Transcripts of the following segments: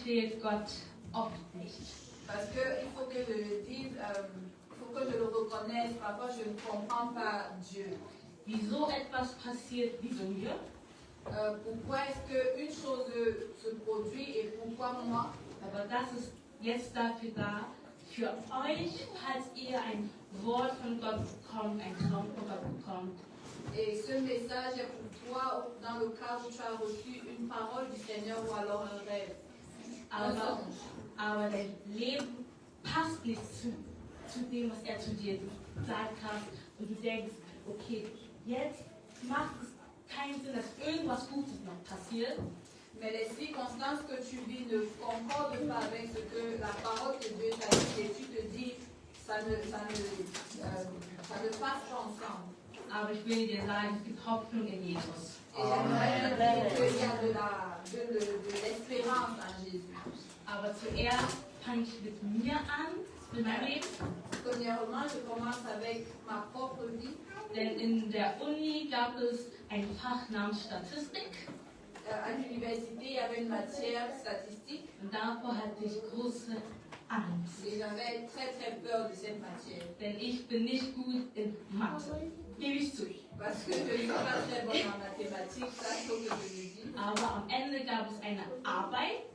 verstehe Gott oft nicht. Parce qu'il faut que je le dise, il faut que je le reconnaisse. Parfois, je ne comprends pas Dieu. Wieso etwas passiert, wieso mir? Pourquoi est-ce qu'une chose se produit et pourquoi moi? Aber das ist jetzt dafür da, für euch, falls ihr ein Wort von Gott bekommt, ein Traum von Gott bekommt. Et ce message est pour toi dans le cas où tu as reçu une parole du Seigneur ou alors un rêve. Aber dein Leben passt nicht zu dem, was er zu dir gesagt hat. Und du denkst, okay, jetzt macht es keinen Sinn, dass irgendwas Gutes noch passiert. Mais les circonstances que tu vis ne concordent pas avec ce que la parole que Dieu t'a dit et tu te dis, ça ne passe pas ensemble. Aber ich will dir sagen, es gibt Hoffnung in Jesus. Et j'aimerais te dire qu'il y a de l'espérance en Jésus. Aber zuerst fange ich mit mir an, mit meinem Leben. Premièrement, je commence avec ma propre vie. Denn in der Uni gab es ein Fach namens Statistik. À l'université, il y avait une matière statistique. Und davor hatte ich große Angst. Et j'avais très très peur de cette matière. Denn ich bin nicht gut in Mathe. Gebe ich zu. Parce que je ne suis pas très bonne en mathématiques, ça il faut que je le dise. Aber am Ende gab es eine Arbeit.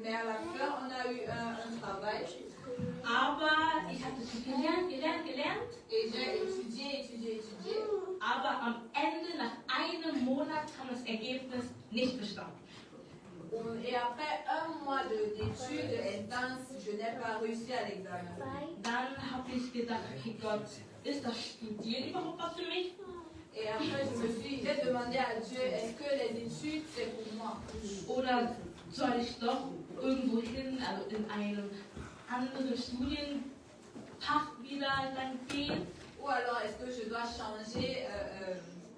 Mais à la fin, on a eu un travail. Aber ich hatte schon gelernt. Et j'ai étudié. Aber am Ende, nach einem Monat, kam das Ergebnis nicht bestanden. Et après un mois d'études intenses, je n'ai pas réussi à l'examen. Dann habe ich gedacht, okay Gott, ist das Studieren überhaupt was für mich? Et après, j'ai demandé à Dieu, est-ce que les études, c'est pour moi? Oder soll ich doch irgendwo hin, also in einem anderen Studienfach wieder dann gehen? Ou alors, est-ce que je dois changer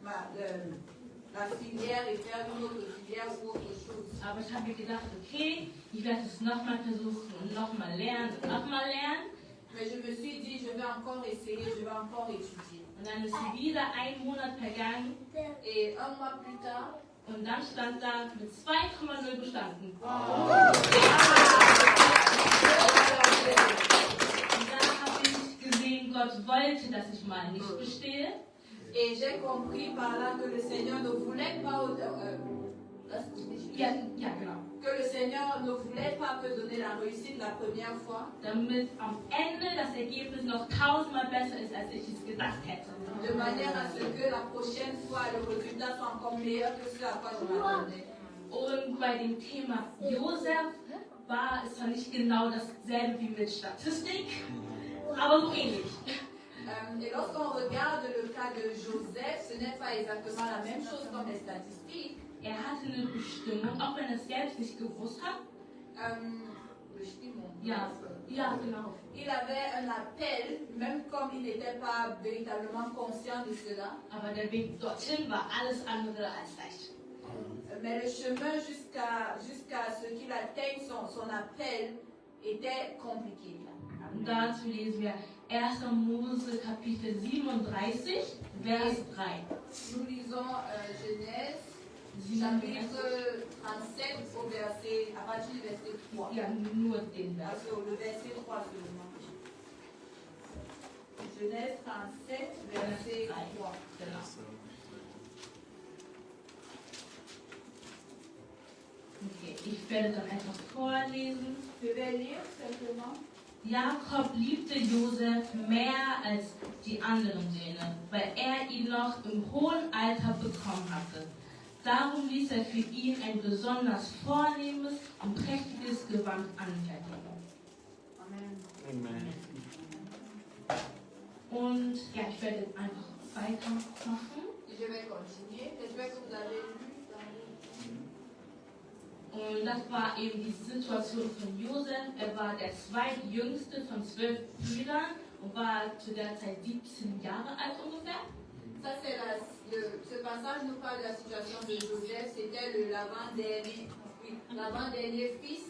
la filière et faire une autre filière ou autre chose? Aber ich habe mir gedacht, okay, ich werde es nochmal versuchen und nochmal lernen und nochmal lernen. Mais je me suis dit, je vais encore essayer, je vais encore étudier. Und dann ist wieder ein Monat vergangen. Et un mois plus tard, und dann stand da mit 2,0 bestanden. Und da habe ich gesehen, Gott wollte, dass ich mal nicht bestehe. Et j'ai compris par là que le Seigneur ne voulait pas genau. Que le Seigneur ne voulait pas me donner la réussite la première fois. Damit am Ende das Ergebnis noch 1000-mal besser ist, als ich es gedacht hätte. De manière à ce que la prochaine fois le résultat soit encore meilleur que ce à quoi je m'attendais. Und bei dem Thema Josef war es zwar nicht genau dasselbe wie mit Statistik, aber so ähnlich. Et lorsqu'on regarde le cas de Joseph, ce n'est pas exactement la même chose comme les statistiques. Er hatte eine Bestimmung, auch wenn er es selbst nicht gewusst hat. Ja, genau. Il avait un appel, même comme il n'était pas véritablement conscient de cela. Aber der Weg dorthin war alles andere als leicht. Mais le chemin jusqu'à ce qu'il atteigne son appel était compliqué. Und dazu lesen wir 1. Mose Kapitel 37, Vers 3. Nous lisons Genèse chapitre 37 à partir du verset 3. Ja, nur den Vers. Also le verset 3 seulement. Genèse 37, verset 3. Genau. Okay, ich werde dann einfach vorlesen. Je vais lire simplement. Jakob liebte Josef mehr als die anderen Söhne, weil er ihn noch im hohen Alter bekommen hatte. Darum ließ er für ihn ein besonders vornehmes und prächtiges Gewand anfertigen. Amen. Und ja, ich werde jetzt einfach weitermachen. Je vais continuer. J'espère que vous avez lu. Und das war eben die Situation von Josef. Er war der zweitjüngste von 12 Brüdern und war zu der Zeit 17 Jahre alt ungefähr. Ça, ce passage nous parle de la situation de Joseph. C'était l'avant-dernier fils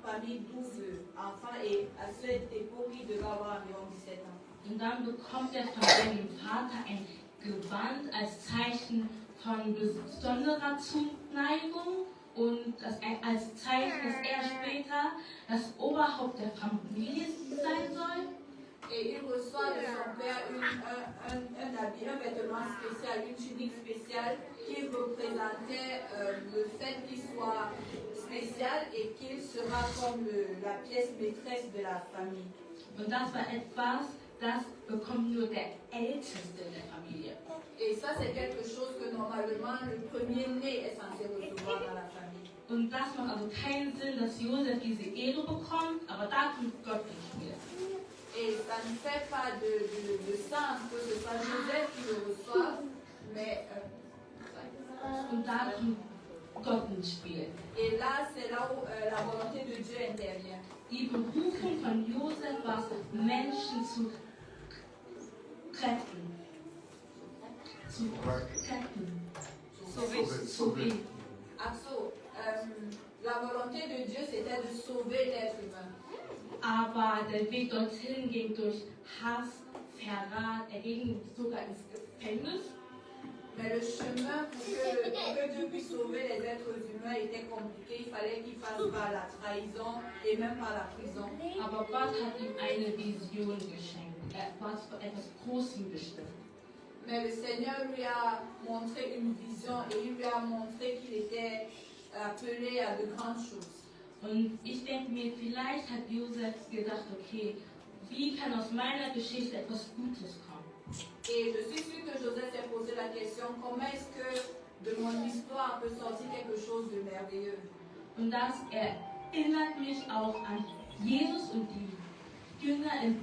parmi 12 enfants et à cette époque, il devait avoir environ 17 ans. Und dann bekommt er von seinem Vater ein Gewand als Zeichen von besonderer Zuneigung und als Zeichen, dass Oberhaupt der Familie sein soll. Et il reçoit de son père un habit, un vêtement spécial, une tunique spéciale qui représentait le fait qu'il soit spécial et qu'il sera comme la pièce maîtresse de la famille. Und das war etwas, das bekommt nur der Älteste in der Familie. Et ça, c'est quelque chose que normalement le premier-né est censé recevoir dans la famille. Und das macht also keinen Sinn, dass Josef diese Ehre bekommt, aber da kommt Gott ins Spiel. Et ça ne fait pas de sens que ce soit Joseph qui le reçoive, mais... Und da kommt Gott ins Spiel. Et là, c'est là où la volonté de Dieu intervient. Die Berufung von Josef war es, Menschen zu retten. Zu retten. Sauver. Absolument. La volonté de Dieu, c'était de sauver l'être humain. Aber der Weg dorthin ging durch Hass, Verrat, er ging sogar ins Gefängnis. Mais le chemin pour que Dieu puisse sauver les êtres humains était compliqué. Il fallait qu'il passe par la trahison et même par la prison. Aber Gott hat ihm eine Vision geschenkt. Er war für etwas Großem bestimmt. Mais le Seigneur lui a montré une vision et il lui a montré qu'il était appelé à de grandes choses. Und ich denke mir, vielleicht hat Josef gedacht, okay, wie kann aus meiner Geschichte etwas Gutes kommen? Et je suis sûre que Joseph s'est posé la question, comment est-ce que de mon histoire peut sortir quelque chose de merveilleux? Und das erinnert mich auch an Jesus und die Jünger in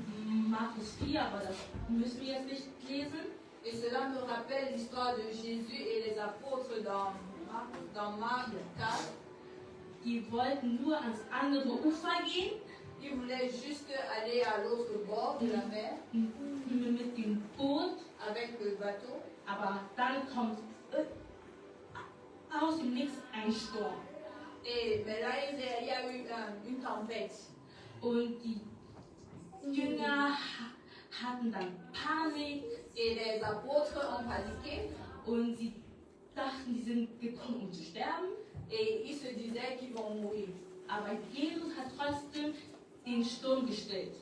Markus 4, aber das müssen wir jetzt nicht lesen. Et cela me rappelle l'histoire de Jésus et les apôtres dans Marc 4. Die wollten nur ans andere Ufer gehen. Ils voulaient juste aller à l'autre bord de la mer Mit dem Boot. avec le bateau. Aber dann kommt aus dem Nichts ein Sturm. Mais là, il y a eu une tempête. Und die Jünger hatten dann Panik. Et les apôtres ont paniqué. Und sie dachten, sie sind gekommen, um zu sterben. Et ils se disaient qu'ils vont mourir. Aber Jesus hat trotzdem den Sturm gestillt.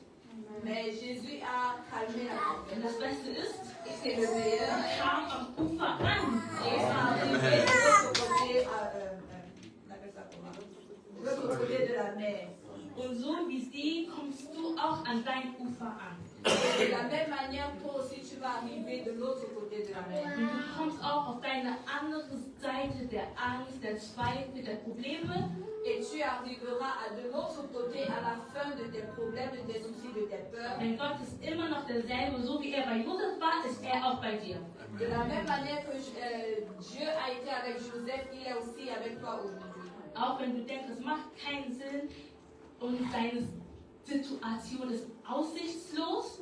Mais Jésus a calmé la tempête. Und das Beste ist, Et c'est le meilleur. er kam am Ufer an. Et ça arrivé de l'autre côté, on appelle ça comment? De l'autre côté de la mer. Und so wie sie kommst du auch an dein Ufer an. Et de la même manière, toi aussi, tu vas arriver de l'autre côté de la mer. Und du kommst auch auf deine andere Seite der Angst, der Zweifel, der Probleme. Et tu arriveras de l'autre côté à la fin de tes problèmes, de tes soucis, de tes peurs. Denn Gott ist immer noch derselbe, so wie er bei Josef war, ist er auch bei dir. De la même manière que Dieu a été avec Joseph, il est aussi avec toi aujourd'hui. Auch wenn du denkst, es macht keinen Sinn und deine Situation ist aussichtslos.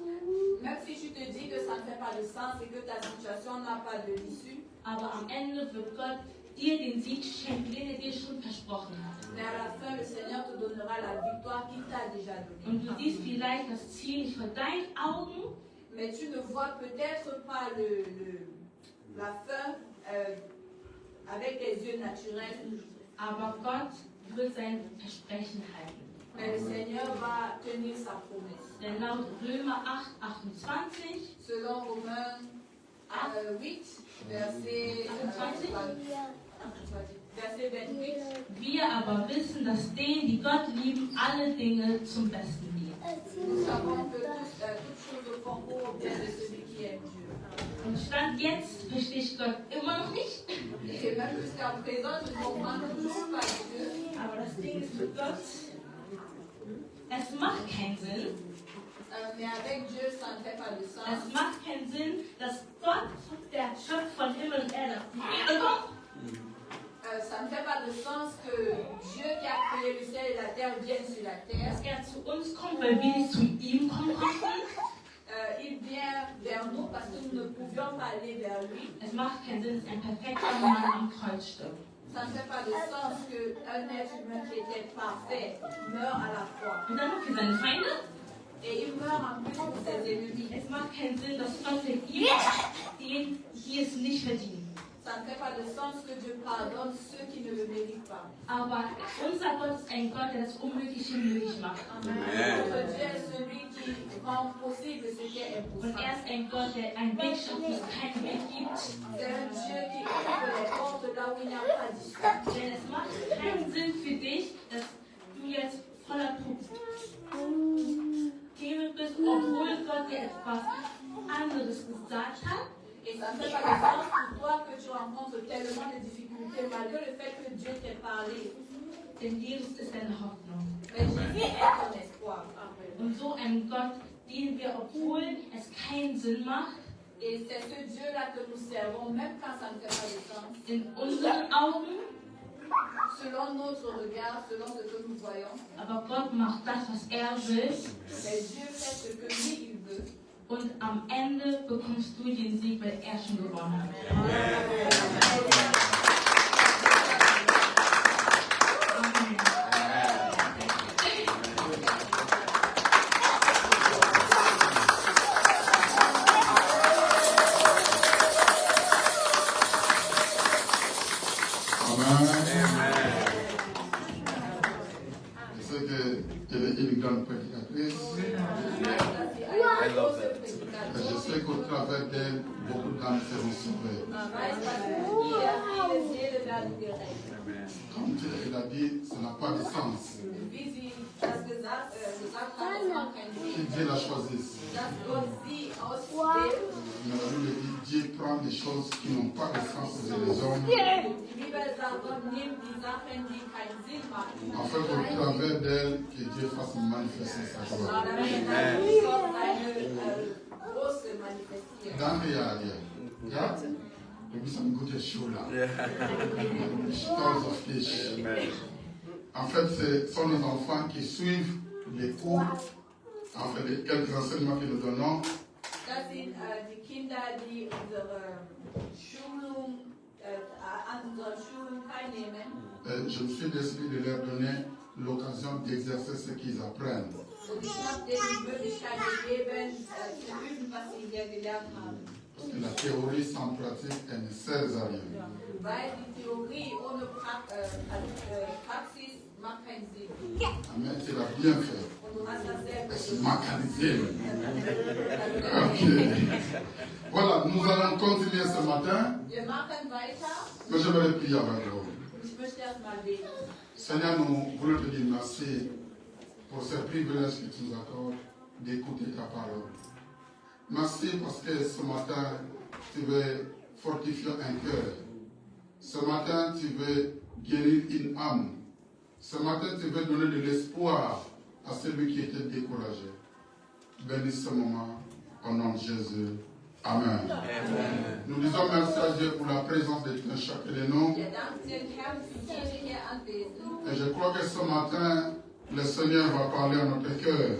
Même si tu te dis que ça ne fait pas de sens et que ta situation n'a pas de l'issue. Aber am Ende wird Gott dir den Sieg schenken, den er dir schon versprochen hat. Mais à la fin, le Seigneur te donnera la victoire qu'il t'a déjà donnée. Und du siehst vielleicht das Ziel nicht vor deinen Augen, Mais tu ne vois peut-être pas la fin avec tes yeux naturels. aber Gott wird sein Versprechen halten. Mais le Seigneur va tenir sa promesse. Denn laut Römer 8, 28, Selon Romains 8, verset 28. wir aber wissen, dass denen, die Gott lieben, alle Dinge zum Besten dienen. Nous savons que toutes choses concourent au bien de celui qui aime Dieu. Und Stand jetzt verstehe ich Gott immer noch nicht. Et même jusqu'à présent, je ne comprends toujours pas Dieu. Aber das Ding ist mit Gott, es macht keinen Sinn. Mais avec Dieu, ça ne fait pas de sens. Es macht keinen Sinn, dass Gott, der Schöpfer von Himmel und Erde, auf die Erde kommt. Ça ne fait pas de sens que Dieu qui a créé le ciel et la terre vienne sur la terre. Dass er zu uns kommt, weil wir nicht zu ihm kommen konnten. Il vient vers nous parce que nous ne pouvions pas aller vers lui. Es macht keinen Sinn, dass ein perfekter Mann am Kreuz stirbt. Ça ne fait pas de sens qu'un être humain qui était parfait meure à la fois. Und dann noch für seine Feinde. Et il meurt en plus pour ses ennemis. Es macht keinen Sinn, dass Gott vergibt, denen, die es nicht verdienen. ça ne fait pas de sens que Dieu pardonne ceux qui ne le méritent pas. Aber unser Gott ist ein Gott, der das Unmögliche möglich macht. Notre Dieu est celui qui rend possible ce qui est Und impossible. er ist ein Gott, der einen Weg schafft, wo es keinen Weg gibt. C'est un Dieu qui ouvre les portes là où il n'y a pas d'issue. Denn es macht keinen Sinn für dich, dass du jetzt voller Themen bist, obwohl Gott dir etwas anderes gesagt hat. Et ça ne fait pas de sens pour toi que tu rencontres tellement de difficultés malgré le fait que Dieu t'ait parlé. Denn Jesus ist deine Hoffnung. Mais Jésus est ton espoir. Und so einem Gott dienen wir, obwohl es keinen Sinn macht, Et c'est ce Dieu-là que nous servons, même quand ça ne fait pas de sens. in unseren Augen. Selon notre regard, selon ce que nous voyons. Aber Gott macht das, was er will. Mais Dieu fait ce que lui, il veut. Und am Ende bekommst du den Sieg, weil er schon gewonnen hat. Amen. Je sais qu'elle est une grande prédicatrice. Et je sais qu'au travers d'elle, beaucoup d'âmes seront sauvées. Comme elle a dit, ça n'a pas de sens. Que Dieu la choisisse. Mais la Bible dit, Dieu prend des choses qui n'ont pas de sens aux les hommes. Afin qu'au travers d'elle, que Dieu fasse manifester sa gloire. Danke, ja. Du bist ein guter Schüler. Ich bin stolz auf dich. En fait, ce sont nos enfants qui suivent les cours, en fait, les quelques enseignements que nous donnons. Das sind die Kinder, die unsere Schulung, an unserer Schulung teilnehmen. Je me suis décidé de leur donner l'occasion d'exercer ce qu'ils apprennent. Und ich habe denen die Möglichkeit gegeben, zu üben, was sie hier gelernt haben. Parce que la théorie sans pratique, elle ne sert à rien. Weil die Theorie ohne Praxis macht keinen Sinn. Amen, tu l'as bien fait. Und du hast das sehr gut C'est mécanisé. Ok. Voilà, nous allons continuer ce matin. Wir machen weiter. Mais j'aimerais prier avec vous. Ich möchte erst mal beten. Seigneur, nous voulons te dire merci pour ce privilège que tu nous accordes d'écouter ta parole. Merci parce que ce matin, tu veux fortifier un cœur. Ce matin, tu veux guérir une âme. Ce matin, tu veux donner de l'espoir à celui qui était découragé. Bénis ce moment au nom de Jésus. Amen. Amen. Nous disons merci à Dieu pour la présence de chacun de nous. Et je crois que ce matin, le Seigneur va parler à notre cœur.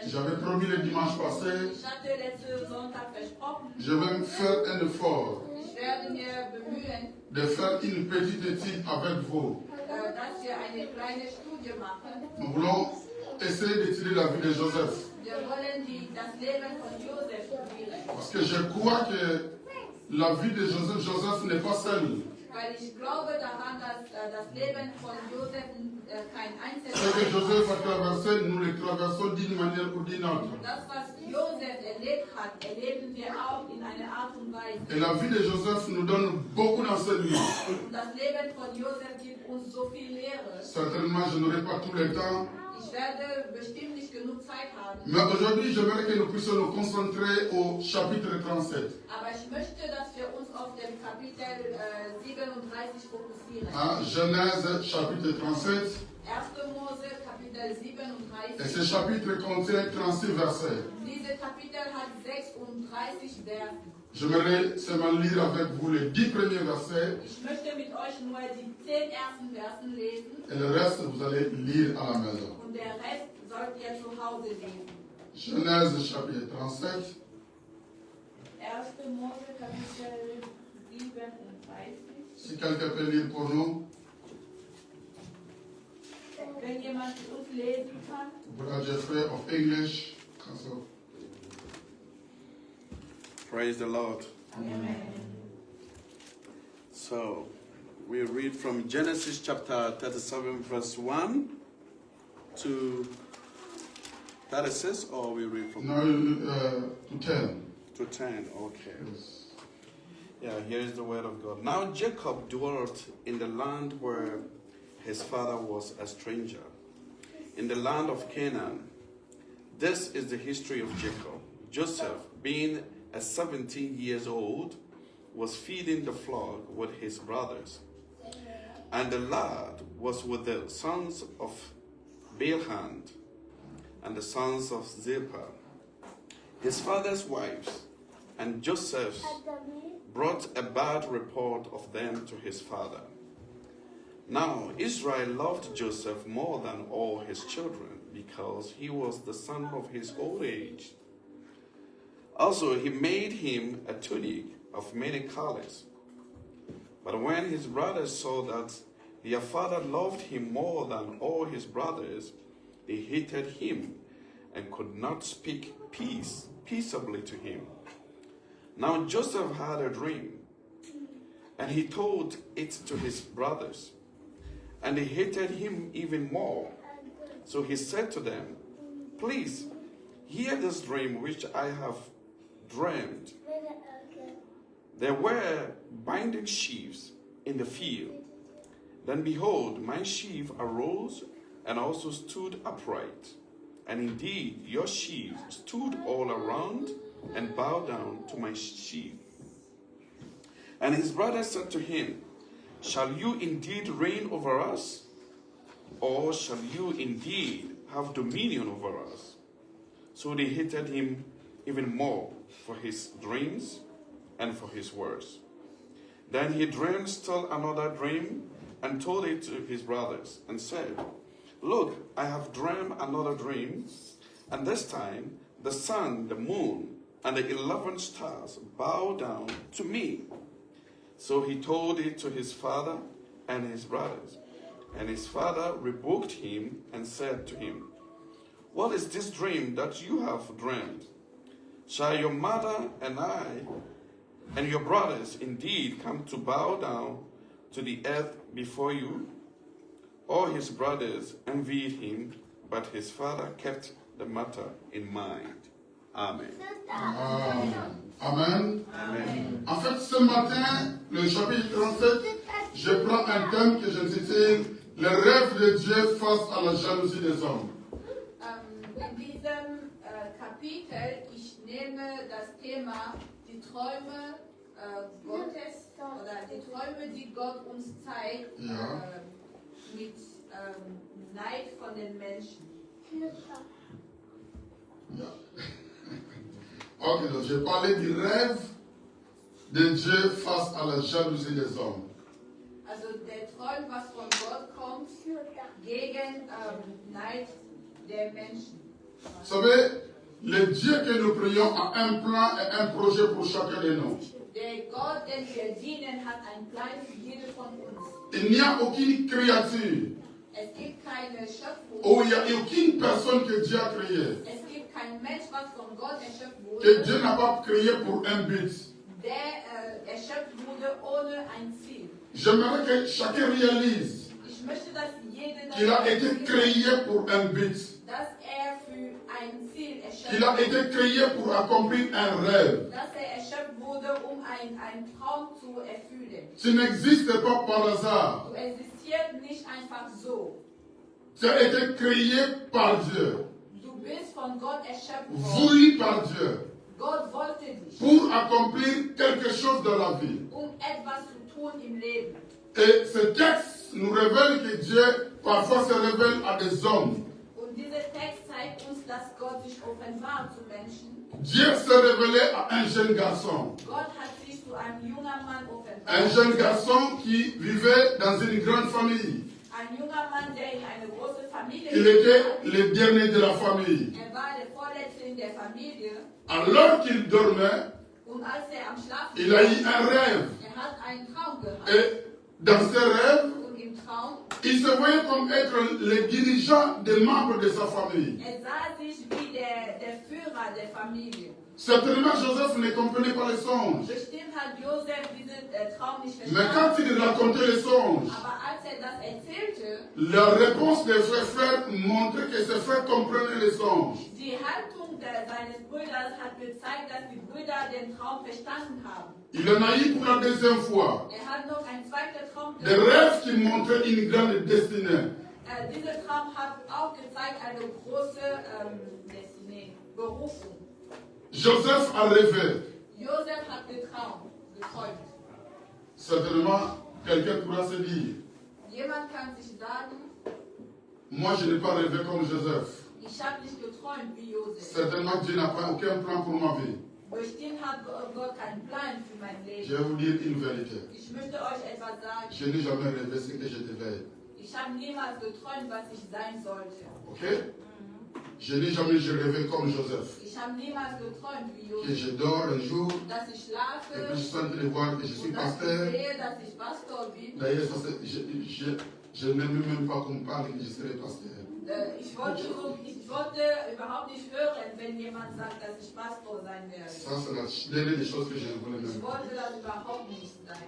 J'avais promis le dimanche passé, je vais me faire un effort de faire une petite étude avec vous. Nous voulons essayer d'étudier la vie de Joseph. Parce que je crois que la vie de Joseph n'est pas seule. Weil ich glaube daran, dass das Leben von Josef kein Ce que Einzelfall Joseph a traversé, nous le traversons d'une manière ou d'une autre. Das, was Josef erlebt hat, erleben wir auch in einer Art und Weise. Et la vie de Joseph nous donne beaucoup d'enseignements. Und das Leben von Josef gibt uns so viel Lehre. Certainement, je n'aurai pas tout le temps. Ich werde bestimmt nicht genug Zeit haben. Mais aujourd'hui, j'aimerais que nous puissions nous concentrer au chapitre 37. Aber ich möchte, dass wir uns auf dem Kapitel 37 fokussieren. Genèse, chapitre 37. 1. Mose, Kapitel 37. Et ce chapitre contient 36 versets. Dieses Kapitel hat 36 Verse. J'aimerais seulement lire avec vous les 10 premiers versets. Ich möchte mit euch nur die 10 ersten Versen lesen. Et le reste, vous allez lire à la maison. Und der Rest sollt ihr zu Hause lesen. Genèse, chapitre 37. 1. Mose, Kapitel 37. Si quelqu'un peut lire pour nous. Wenn jemand für uns lesen kann. Brother Jeffrey of English. Praise the Lord. Amen. So, we read from Genesis chapter 37, verse 1 to 36, or we read from... No, to 10. To 10, okay. Yes. Yeah, here is the word of God. Now Jacob dwelt in the land where his father was a stranger, in the land of Canaan. This is the history of Jacob. Joseph, being 17 years old, was feeding the flock with his brothers. And the lad was with the sons of Bilhan and the sons of Zilpah, his father's wives, and Joseph brought a bad report of them to his father. Now Israel loved Joseph more than all his children, because he was the son of his old age. Also he made him a tunic of many colors. But when his brothers saw that their father loved him more than all his brothers, they hated him and could not speak peaceably to him. Now Joseph had a dream, and he told it to his brothers, and they hated him even more. So he said to them, "Please, hear this dream which I have dreamed. There were binding sheaves in the field. Then behold, my sheaf arose and also stood upright. And indeed, your sheaves stood all around and bowed down to my sheaf." And his brothers said to him, "Shall you indeed reign over us? Or shall you indeed have dominion over us?" So they hated him even more for his dreams and for his words. Then he dreamed still another dream and told it to his brothers and said, "Look, I have dreamed another dream, and this time the sun, the moon, and the 11 stars bow down to me." So he told it to his father and his brothers. And his father rebuked him and said to him, "What is this dream that you have dreamed? Shall your mother and I and your brothers indeed come to bow down to the earth before you?" All his brothers envied him, but his father kept the matter in mind. Amen. Amen. Amen. En fait, ce matin, le chapitre 37, je prends un thème que j'intitule "Les rêves de Dieu face à la jalousie des hommes". In diesem Kapitel, ich nehme das Thema die Träume Gottes oder die Träume, die Gott uns zeigt, mit Neid von den Menschen. Ja. Ok, donc j'ai parlé du rêve de Dieu face à la jalousie des hommes. Also der Träum, was von Gott kommt, gegen Neid der Menschen. Vous savez, le Dieu que nous prions a un plan et un projet pour chacun de nous. Der Gott, den wir dienen, hat einen Plan für jede von uns. Il n'y a aucune créature Es gibt keine Schöpfung. ou il n'y a aucune personne que Dieu a créée Es gibt kein Mensch, was von Gott erschöpft que wurde, Dieu n'a pas créé pour un but. der erschöpft wurde ohne ein Ziel. J'aimerais que chacun réalise Ich möchte, dass jeder qu'il a été créé pour un but. dass für ein Ziel erschöpft Il a été créé pour accomplir un rêve. dass erschöpft wurde, einen Traum zu erfüllen. Tu n'existes pas par hasard. Du existierst nicht einfach so. Tu as été créé par Dieu, Du bist von Gott erschöpft worden. voulu par Dieu, Gott wollte dich, pour accomplir quelque chose dans la vie. etwas zu tun im Leben. Et ce texte nous révèle que Dieu parfois se révèle à des hommes. Und dieser Text zeigt uns, dass Gott sich offenbart zu Menschen. Dieu s'est révélé à un jeune garçon. Gott hat sich zu einem jungen Mann offenbart. Un jeune garçon qui vivait dans une grande famille. Ein junger Mann, der in eine große Familie Il était le dernier de la famille. war der Vorletzte in der Familie. Alors qu'il dormait, Und als am Schlafen il a eu un rêve. hat einen Traum gehabt. Et dans ce rêve, Und im Traum Il se voyait comme être le dirigeant des membres de sa famille. sah sich wie der Führer der Familie. Certainement, Joseph ne comprenait pas les songes. Bestimmt hat Josef diesen Traum nicht Mais quand verstanden. il racontait les songes, Aber als das erzählte, la réponse des frères montrait que ses frères comprenaient les songes. die Haltung seines Bruders hat gezeigt, dass die Brüder den Traum verstanden haben. Il en a eu pour la deuxième fois Hat noch einen zweiten Traum des rêves qui montraient une grande destinée. Dieser Traum hat auch gezeigt eine große Destinée, Berufung. Joseph a rêvé. Josef hat geträumt. Certainement, quelqu'un pourra se dire, Jemand kann sich sagen, moi je n'ai pas rêvé comme Joseph. ich habe nicht geträumt wie Josef. Certainement, Dieu n'a pas aucun plan pour ma vie. Bestimmt hat Gott keinen Plan für mein Je Leben. vais vous dire une vérité. Ich möchte euch etwas sagen. Je n'ai jamais rêvé ce que je devais être. Ich habe niemals geträumt, was ich sein sollte. Ok? Je n'ai jamais rêvé comme Joseph. Ich habe niemals geträumt wie Que Josef. je dors un jour Dass ich et schlafe puis je suis en train de voir que je suis und dass ich pasteur. sehe, dass ich Pastor bin. D'ailleurs, je n'aime même pas qu'on me parle que je serai pasteur. Ich wollte überhaupt nicht hören, wenn jemand sagt, dass ich Pastor sein werde. Ça, c'est l'une des choses que je ne voulais même Ich pas. wollte das überhaupt nicht sein.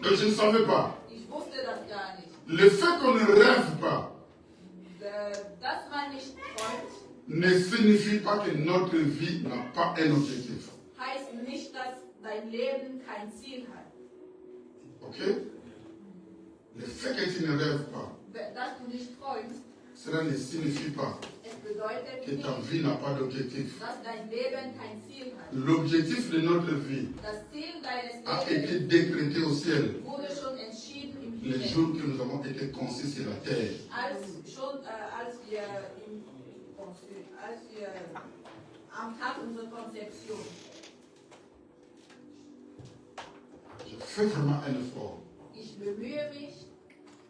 Donc je ne savais pas. Ich wusste das gar nicht. Le fait qu'on ne rêve pas Dass man nicht träumt, ne signifie pas que notre vie n'a pas un objectif. heißt nicht, dass dein Leben kein Ziel hat. Ok? Le fait que tu ne rêves pas, Dass du nicht träumst, cela ne signifie pas es bedeutet que nicht, ta vie n'a pas d'objectif. dass dein Leben kein Ziel hat. L'objectif de notre vie Das Ziel deines a Lebens été décrété au ciel wurde schon entschieden im les Himmel, jours que nous avons été conçus sur la terre. als wir am Tag unserer Konzeption. Je fais vraiment un effort. Ich bemühe mich.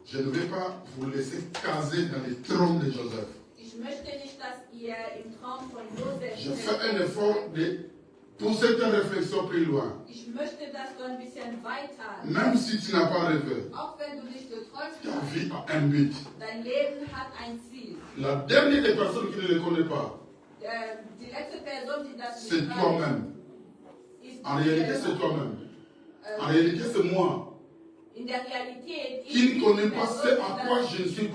Je ne vais pas vous laisser caser dans les troncs de Joseph. Ich möchte nicht, dass ihr im Traum von Josef Je fais un effort de pousser ta réflexion plus loin. Ich möchte, dass du ein bisschen weiter, Même si tu n'as pas rêvé, auch wenn du nicht geträumt ta hast, vie a un but. dein Leben hat ein Ziel. La dernière des personnes qui ne le connaît pas, Die letzte Person, die das c'est nicht weiß, toi-même. ist En du réalité, selber. c'est toi-même. En réalité, c'est moi In der Realität, qui ne bin connais die pas ce Person, à quoi je suis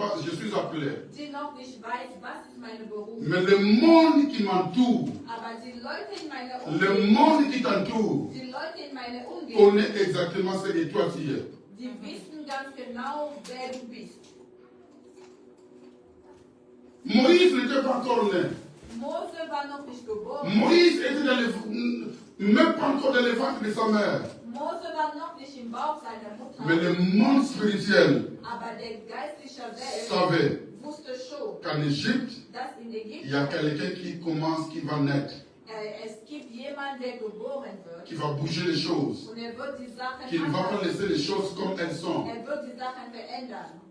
appelé. die noch nicht weiß, was ist meine Berufung. Mais le monde qui m'entoure, Aber die Leute in meiner le Umgebung, monde qui t'entoure, die Leute in meiner Umgebung, connaît exactement ce que toi tu es. die wissen ganz genau, wer du bist. Moïse n'était pas encore né. Mose war noch nicht geboren. Moïse était même pas encore dans le ventre de sa mère. Mose war noch nicht im Bauch seiner Mutter. Mais le monde spirituel Aber der geistliche Welt savait wusste schon, qu'en Égypte, dass in Ägypten il y a quelqu'un qui commence, qui va naître, es gibt jemanden, der geboren wird. qui va bouger les choses, Und wird die Sachen qui ne va pas anders. laisser les choses comme elles sont. Wird die Sachen verändern.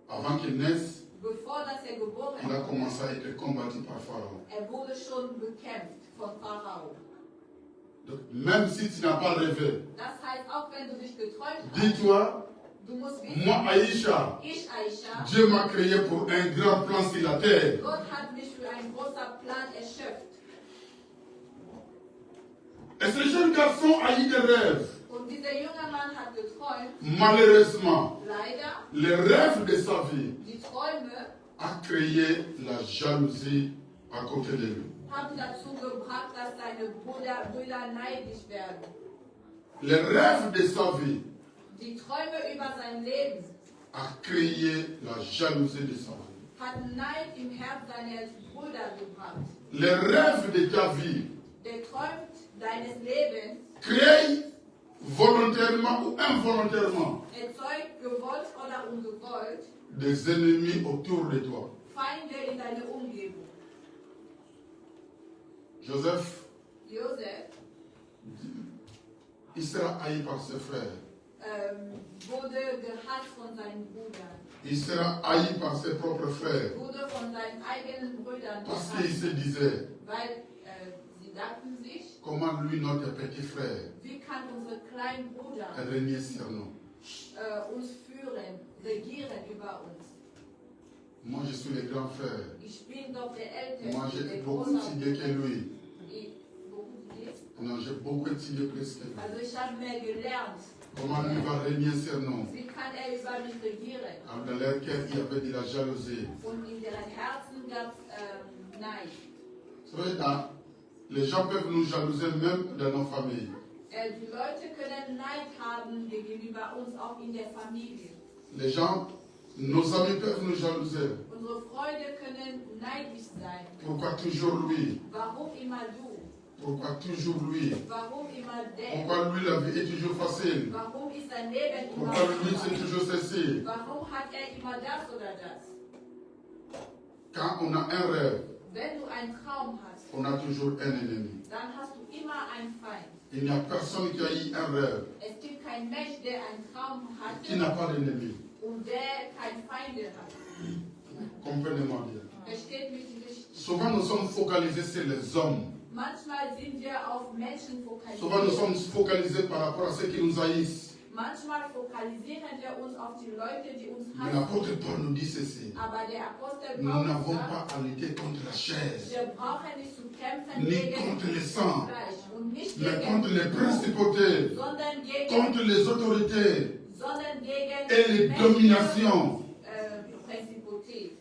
Avant qu'il naisse, Bevor dass geboren il a wurde, commencé à être combattu par Pharaon. wurde schon bekämpft von Pharao. Donc, même si tu n'as pas rêvé, Das heißt, auch wenn du nicht geträumt hast, dis-toi, du musst wissen, moi, Aïcha, ich, Aisha, Dieu m'a créé pour un grand plan sur la terre. Gott hat mich für einen großen Plan erschöpft. Et ce jeune garçon a eu des rêves. Und dieser junge Mann hat geträumt, Malheureusement, leider, les rêves de sa vie die Träume a créé la jalousie à côté de lui. haben dazu gebracht, dass seine Brüder neidisch werden. Les rêves de sa vie Die Träume über sein Leben a créé la jalousie de sa vie. hat Neid im Herz seiner Brüder gebracht. Les rêves de ta vie Der träumt deines Lebens, créent volontairement ou involontairement erzeugt gewollt oder ungewollt des ennemis autour de toi. Feinde in deiner Umgebung. Joseph, Josef il sera haï par ses frères. wurde gehasst von seinen Brüdern, Il sera haï par ses propres frères. wurde von seinen eigenen Brüdern Parce qu'il gehasst, se disait, weil sie dachten sich, comment lui, notre petit frère, wie kann unser kleiner Bruder régner sur nous. uns führen, regieren über uns. Moi, je suis le grand frère. Ich bin doch der Älteste, Moi, j'ai der beaucoup étudié que lui. Non, j'ai beaucoup étudié plus que lui. Also ich habe mehr gelernt. Comment lui va régner sur nous? Wie kann über mich regieren? Dans lequel il y avait de la jalousie. Und in deren Herzen gab es Neid. Vous savez, les gens peuvent nous jalouser même dans nos familles. Die Leute können Neid haben gegenüber uns, auch in der Familie. Les gens, nos amis peuvent nous jalouser. Unsere Freunde können neidisch sein. Pourquoi toujours lui? Warum immer du? Pourquoi toujours lui? Warum immer der? Pourquoi lui la vie est toujours facile? Warum ist sein Leben immer Pourquoi lui c'est einfach? toujours ceci? Warum hat immer das oder das? Quand on a un rêve, Wenn du einen Traum hast, on a toujours un ennemi. dann hast du immer einen Feind. Il n'y a personne qui a eu un rêve Es gibt keinen Mensch, der einen Traum qui n'a hatte pas d'ennemi. und der keine Feinde hat. Comprenez-moi bien. Versteht mich nicht? Souvent nous sommes focalisés sur les hommes. Manchmal sind wir auf Menschen Souvent nous sommes fokussiert. focalisés par rapport à ceux qui nous haïssent. Manchmal fokussieren wir uns auf die Leute, die uns Mais hassen. l'apôtre Paul nous dit ceci. Aber der Apostel Nous Paulus n'avons sagt, pas à lutter contre la chair, wir brauchen nicht zu kämpfen ni gegen contre les sangs, Fleisch und nicht mais gegen contre les principautés, sondern gegen, contre les autorités sondern gegen et les Mächte, dominations Prinzipität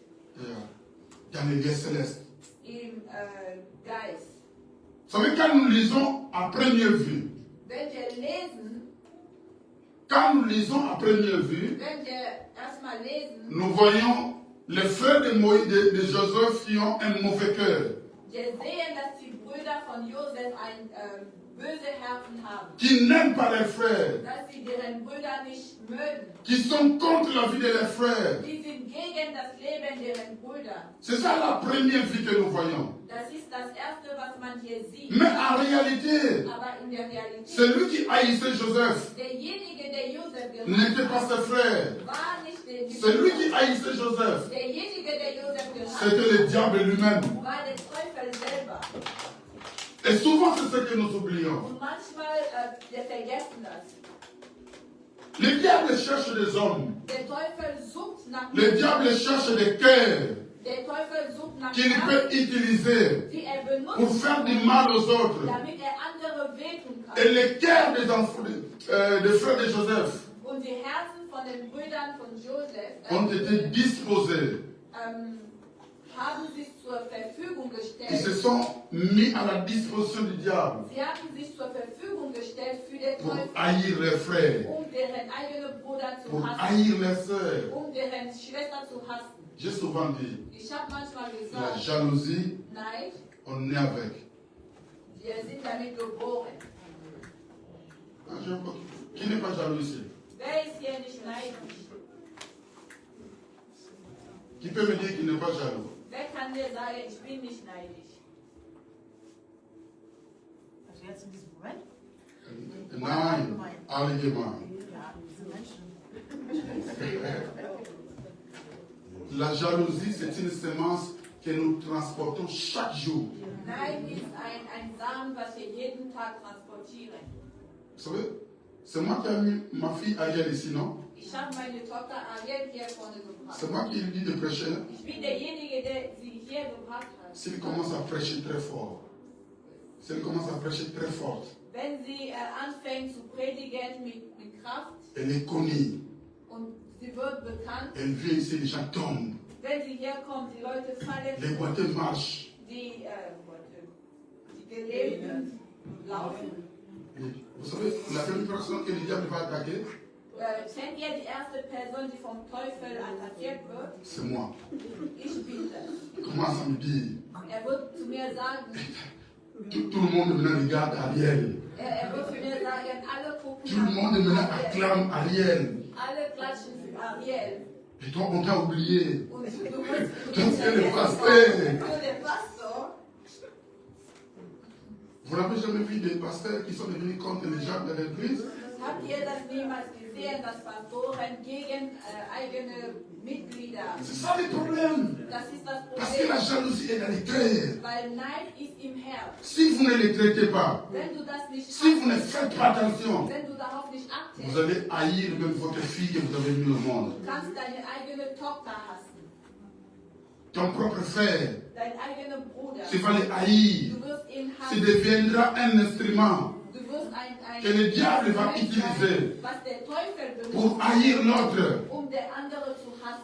dans les lieux célestes. im Geist. Vous savez, quand nous lisons à première vue, Wenn wir lesen, wenn wir erstmal lesen, nous voyons les frères de Moïse, de Joseph qui ont un mauvais cœur, wir sehen, dass die Brüder von Josef ein böse Herzen haben. qui n'aiment pas les frères, Dass sie deren Brüder nicht mögen. qui sont contre la vie de leurs frères. Die sind gegen das Leben deren Brüder. C'est ça la première vie que nous voyons. Das ist das Erste, was man hier sieht. Mais en réalité, Aber in der Realität, celui qui haïssait Joseph derjenige, der Josef n'était pas gehasst ses hat, frères. war nicht der Celui qui haïssait Joseph, derjenige, der Josef gehasst c'était le diable lui-même. war der Teufel selber. Et souvent, c'est ce que nous oublions. Und manchmal, wir vergessen das. Le diable cherche des hommes. Der Teufel sucht nach Le diable cherche des cœurs Der Teufel sucht nach qu'il Herzen, peut utiliser die pour benutzt, faire du mal aux autres. damit andere wehtun kann. Et les cœurs des enfants, des frères de Joseph Und die Herzen von den Brüdern von Josef ont été disposés. haben sich zur Verfügung Ils se gestellt. sont mis à la disposition du diable Sie haben sich zur Verfügung gestellt für den pour Teufel, haïr les frères, deren eigene Brüder zu pour hassen, haïr les sœurs. deren Schwester zu hassen. J'ai souvent dit, Ich habe manchmal la gesagt, jalousie, nein, on est avec. wir sind damit geboren. Qui n'est pas jaloux ici? Wer ist hier nicht neidisch? Qui peut me dire qu'il n'est pas jaloux? Wer kann mir sagen, ich bin nicht neidisch? Also jetzt in diesem Moment? Nein, allgemein. Ja, diese Menschen. La jalousie, c'est une semence que nous transportons chaque jour. Nein ist ein Samen, was wir jeden Tag transportieren. Vous savez, c'est moi qui ai mis ma fille Ariel ici, non? Ich habe meine Tochter Ariel hier vorne gebracht. C'est moi qui lui dis de prêcher. Ich bin derjenige, der sie hier gebracht hat. S'il commence à prêcher très fort, s'il commence à prêcher très fort, Wenn sie anfängt zu predigen mit Kraft elle est connue. und sie wird bekannt, Elle vient ici, les gens tombent. wenn sie herkommt, die Leute fallen, Les boiteux marchent. die Gelähmten laufen. Et vous savez, la première personne que le diable va attaquer, Kennt ihr die erste Person, die vom Teufel attackiert wird? c'est moi. Ich bin das. Il commence à me dire, Wird zu mir sagen, tout le monde maintenant regarde Ariel. wird zu mir sagen, alle gucken Tout le monde maintenant Ariel. acclame Ariel. Alle klatschen für Ariel. Et toi, on t'a oublié. Und du bist le Pasteur. der Pastor. Vous n'avez jamais vu des pasteurs qui sont devenus contre les gens de l'église? Habt ihr das niemals gesehen? sehen, dass Pastoren gegen eigene Mitglieder. C'est ça le problème. Das ist das Parce que la Problem. jalousie est dans les cœurs. Weil Neid ist im Herz. Si vous ne les traitez pas, Wenn du das nicht si vous ne achtest, faites pas attention, wenn du darauf nicht vous achtest, allez haïr même votre fille que vous avez mis au monde. du kannst deine eigene Tochter hassen, Ton propre frère, deinen eigenen Bruder. tu vas les haïr. Du wirst ihn Tu hassen. deviendras un instrument Du wirst ein que le diable va Mensch utiliser sein, was der Teufel pour benutzt, haïr l'autre. um der andere zu hassen.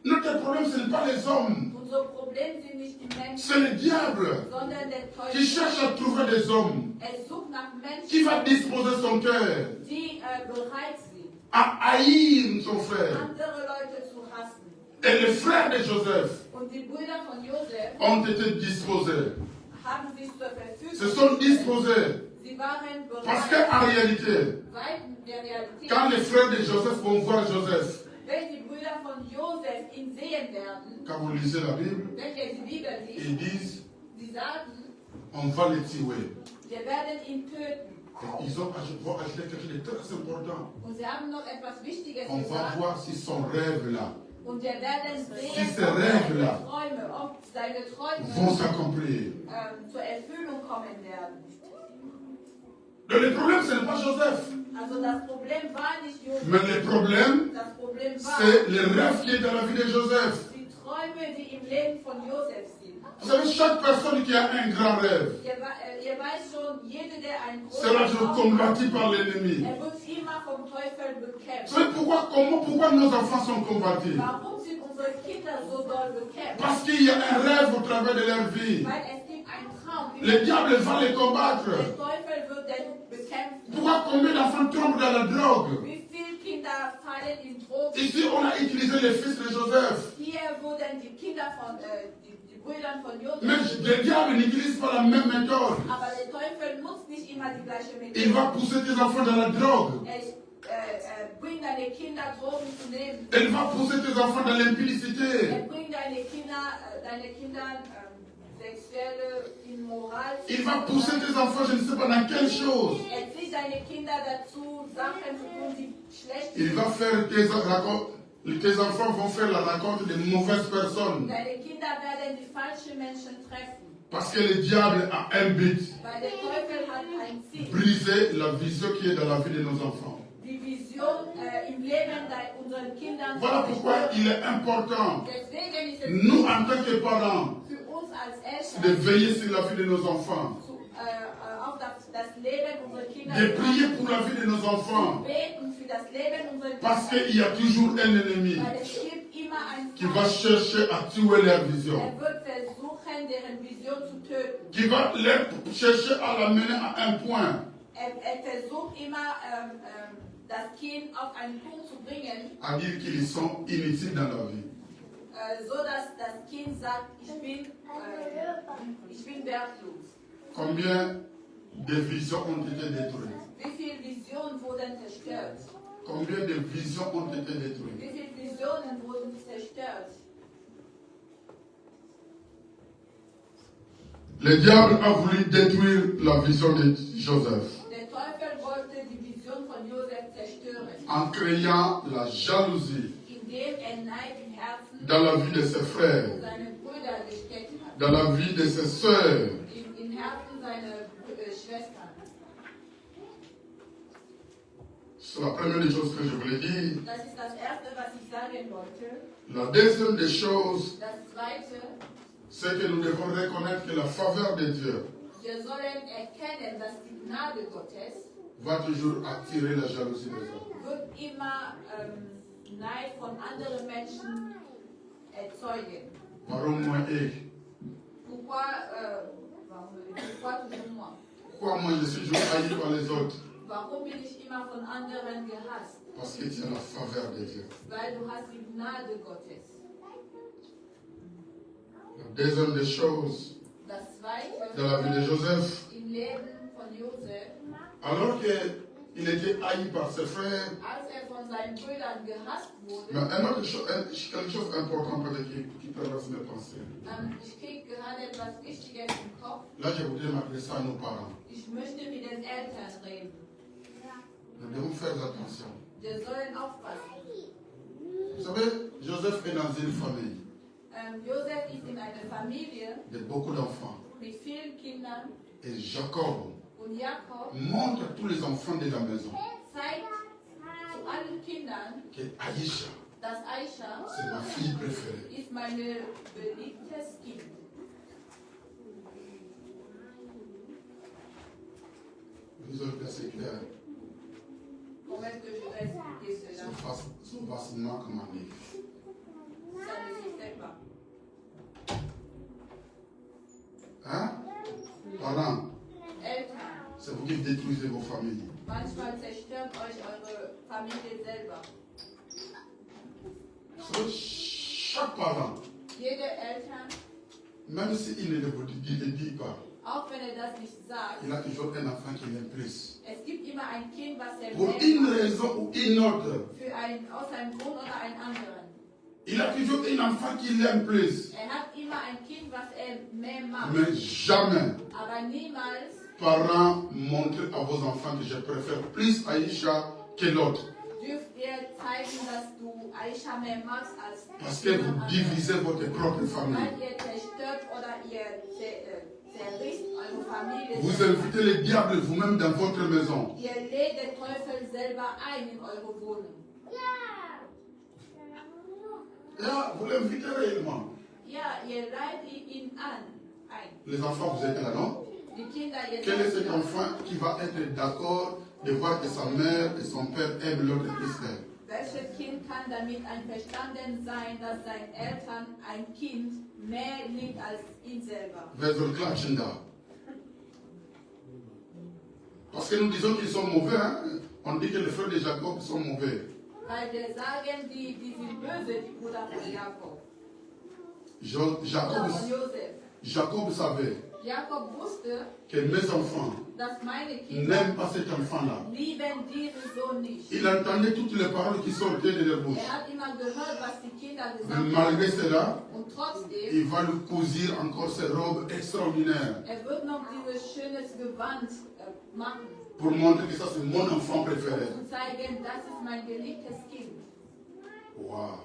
Notre problème, ce n'est pas les hommes, Unser Problem sind nicht die Menschen, c'est le diable sondern der qui Teufel. cherche à trouver des hommes Er sucht nach qui va Menschen, disposer son cœur die bereit sind, à haïr son frère. andere Leute zu hassen. Et les frères de Joseph Und die Brüder von Josef ont été disposés. haben sich zur Se Verfügung sont disposés. Sie waren Parce bereit, qu'en réalité, weil der Realität, quand les frères de Joseph vont voir Joseph, wenn die Brüder von Josef ihn sehen werden, quand vous lisez la Bible, wenn er die Bibel liest, ils disent, sie sagen, on va le tuer. wir werden ihn töten. Et ils vont ajouter quelque chose de très important. Und sie haben noch etwas Wichtiges On va gesagt. voir si son rêve là Und wir werden sehen, Diese ob Rêve seine là Träume, ob seine vont Träume s'accomplir. zur Erfüllung kommen werden. Donc le problème, ce n'est pas Joseph. Also das Problem war nicht Josef. Mais le problème, Das Problem war c'est le rêve qui est dans la vie de Joseph. die Träume, die im Leben von Josef sind. Vous savez, chaque personne qui a un grand rêve Ihr weißt schon, jeder, der einen sera großen toujours Traum hat, combattu par l'ennemi. er wird immer vom Teufel Vous bekämpft. savez pourquoi nos enfants sont combattus? Warum sind unsere Kinder so doll bekämpft? Parce qu'il y a un rêve au travers de leur vie. Weil es gibt einen Traum. Le diable va les combattre. Der Teufel wird den bekämpfen. Pourquoi combien d'enfants tombent dans la drogue? Wie viele Kinder fallen in Drogen? Ici, on a utilisé les fils de Joseph. Hier wurden die Kinder von die Brüder von Mais Josef. le diable n'utilise pas la même méthode. Aber der Teufel nutzt nicht immer die gleiche Il va Methode. pousser tes enfants dans la drogue. Er bringt deine Kinder Drogen zu nehmen. Il va pousser tes enfants dans l'impudicité. Er bringt deine Kinder sexuelle Immoral. Il va pousser tes enfants, je ne sais pas dans quelle chose. Er zieht deine Kinder dazu, Sachen zu tun, die schlecht Il sind. va faire tes enfants vont faire la rencontre de mauvaises personnes. Deine Kinder werden die falschen Menschen treffen. Parce que le diable a un but. Weil der Teufel hat ein Ziel. Briser la vision qui est dans la vie de nos enfants. Die Vision im Leben unseren Kindern. Voilà pourquoi il est important, Deswegen ist es nous en tant que parents, für uns als de Eltern veiller sur la vie de nos enfants. auf das Leben unserer Kinder De prier pour la vie de nos enfants. beten für das Leben unserer Parce Kinder. qu'il y a toujours un ennemi Weil es gibt immer einen qui va Feind. chercher à tuer leur vision. Er wird versuchen, deren Vision zu töten. Qui va chercher à l'amener à un point. Er versucht immer, das Kind auf einen Punkt zu bringen, À dire qu'ils sont inutiles dans la vie. so dass das Kind sagt, ich bin wertlos. Combien de visions ont été détruites? Wie viele Visionen wurden zerstört? Combien de visions ont été détruites? Wie viele Visionen wurden zerstört? Le diable a voulu détruire la vision de Joseph Der Teufel wollte die Vision von Josef zerstören, en créant la jalousie indem Neid im Herzen dans la vie de ses frères, seiner Brüder gesteckt hat, dans la vie de ses sœurs. im Herzen seiner Schwestern. C'est la première des choses que je voulais dire. Das ist das Erste, was ich sagen wollte. La deuxième des choses, Das Zweite, c'est que nous devons reconnaître que la faveur de Dieu wir sollen erkennen, dass die Gnade Gottes va toujours attirer la jalousie des hommes. wird immer Neid von anderen Menschen erzeugen. Warum moi et Pourquoi toujours moi? pourquoi moi je suis toujours haï par les autres? Warum bin ich immer von anderen gehasst? Parce que tu as la faveur de Dieu. Weil du hast die Gnade Gottes. La deuxième des choses, Das Zweite, dans la vie de Joseph, im Leben von Josef, alors qu'il était haï par ses frères, als von seinen Brüdern gehasst wurde, mais quelque chose d'important peut-être qui traverse mes pensées. ich kriege gerade etwas Wichtiges im Kopf. Là, je voudrais m'adresser à nos parents. Ich möchte mit den Eltern reden. Nous devons faire attention. Wir sollen aufpassen. Vous savez, Joseph est dans une famille Josef ist in einer Familie de beaucoup d'enfants. mit vielen Kindern Et Jacob und Jakob montre à tous les enfants de la maison zeigt zu allen Kindern, que Aïcha, dass Aisha c'est ma fille préférée. ist meine beliebtes Kind. Vous avez assez clair. Comment est-ce que je vais expliquer cela? So facilement commandé. Ça ne se fait pas. Hein? Parents, Eltern, c'est vous qui détruisez vos familles. manchmal zerstört euch eure Familie selber. So, chaque parent, Jede Eltern, même s'il ne vous dit pas, auch wenn das nicht sagt, il a toujours un enfant qui l'aime plus. es gibt immer ein Kind, was er Pour mehr une macht, raison ou une autre, aus einem Grund oder einem anderen. il a toujours un enfant qui l'aime plus. Er hat immer ein Kind, was er mehr macht. Mais jamais, Aber niemals parents, montrez à vos enfants que je préfère plus Aïcha que l'autre. dürft ihr zeigen, dass du Aisha mehr magst als Parce que vous divisez votre propre famille. weil ihr zerstört oder ihr zerrisst eure Familie. Vous invitez le diable vous-même dans votre maison. Ihr lädt den Teufel selber ein in eure Wohnung. Là, vous l'invitez réellement. Ja, ihr leitet ihn ein. Les enfants, vous êtes là, non? Die Kinder, ihr Quel est seid cet enfant qui va être d'accord de voir que sa mère et son père aiment l'autre plus qu'elle? Welches Kind kann damit einverstanden sein, dass seine Eltern ein Kind mehr liebt als ihn selber? Wer Chinda. Parce que nous disons qu'ils sont mauvais, hein? On dit que les frères de Jacob sont mauvais. Weil wir sagen, die sind böse, die Brüder von Jakob. Oder von Josef. Jacob savait Jakob wusste, que mes enfants dass meine Kinder n'aiment pas cet enfant-là. lieben diesen Sohn nicht. Il entendait toutes les paroles qui sortaient de leur bouche. Er hat immer gehört, was die Kinder Mais gesagt haben. malgré cela, Und trotzdem, il va lui cousir encore ses robes extraordinaires er wird noch dieses schönes Gewand machen pour montrer que ça c'est mon enfant préféré. und zeigen, das ist mein geliebtes Kind. Wow.